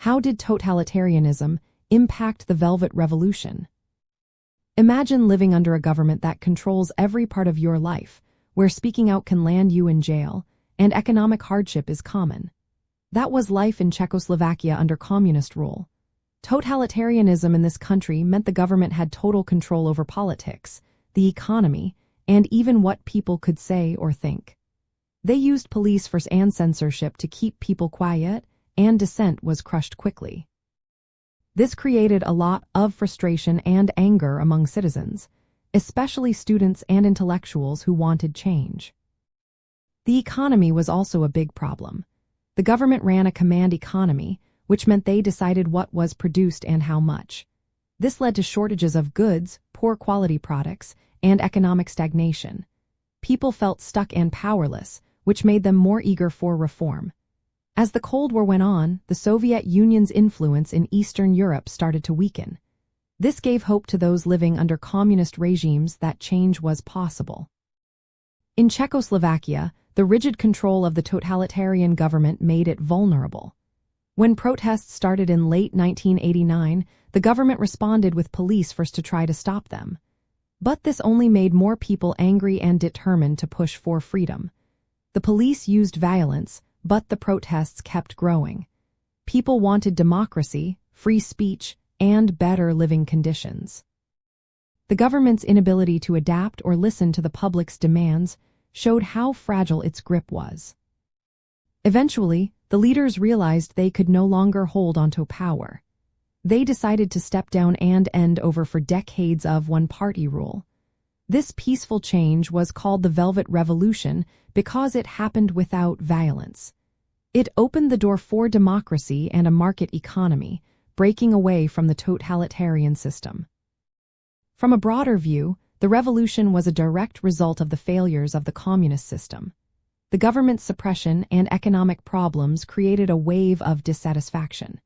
How did totalitarianism impact the Velvet Revolution? Imagine living under a government that controls every part of your life, where speaking out can land you in jail, and economic hardship is common. That was life in Czechoslovakia under communist rule. Totalitarianism in this country meant the government had total control over politics, the economy, and even what people could say or think. They used police force and censorship to keep people quiet, and dissent was crushed quickly. This created a lot of frustration and anger among citizens, especially students and intellectuals who wanted change. The economy was also a big problem. The government ran a command economy, which meant they decided what was produced and how much. This led to shortages of goods, poor quality products, and economic stagnation. People felt stuck and powerless, which made them more eager for reform. As the Cold War went on, the Soviet Union's influence in Eastern Europe started to weaken. This gave hope to those living under communist regimes that change was possible. In Czechoslovakia, the rigid control of the totalitarian government made it vulnerable. When protests started in late 1989, the government responded with police force to try to stop them. But this only made more people angry and determined to push for freedom. The police used violence, but the protests kept growing. People wanted democracy, free speech, and better living conditions. The government's inability to adapt or listen to the public's demands showed how fragile its grip was. Eventually, the leaders realized they could no longer hold onto power. They decided to step down and end over for decades of one-party rule. This peaceful change was called the Velvet Revolution because it happened without violence. It opened the door for democracy and a market economy, breaking away from the totalitarian system. From a broader view, the revolution was a direct result of the failures of the communist system. The government's suppression and economic problems created a wave of dissatisfaction.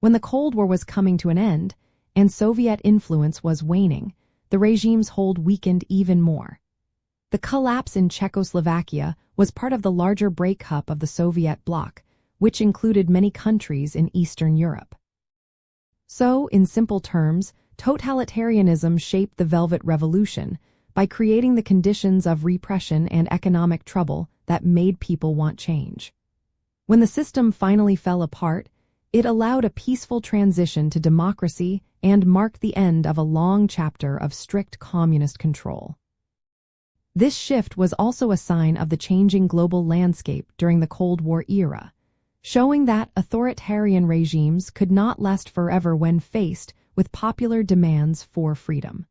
When the Cold War was coming to an end, and Soviet influence was waning, the regime's hold weakened even more. The collapse in Czechoslovakia was part of the larger breakup of the Soviet bloc, which included many countries in Eastern Europe. So, in simple terms, totalitarianism shaped the Velvet Revolution by creating the conditions of repression and economic trouble that made people want change. When the system finally fell apart, it allowed a peaceful transition to democracy and marked the end of a long chapter of strict communist control. This shift was also a sign of the changing global landscape during the Cold War era, showing that authoritarian regimes could not last forever when faced with popular demands for freedom.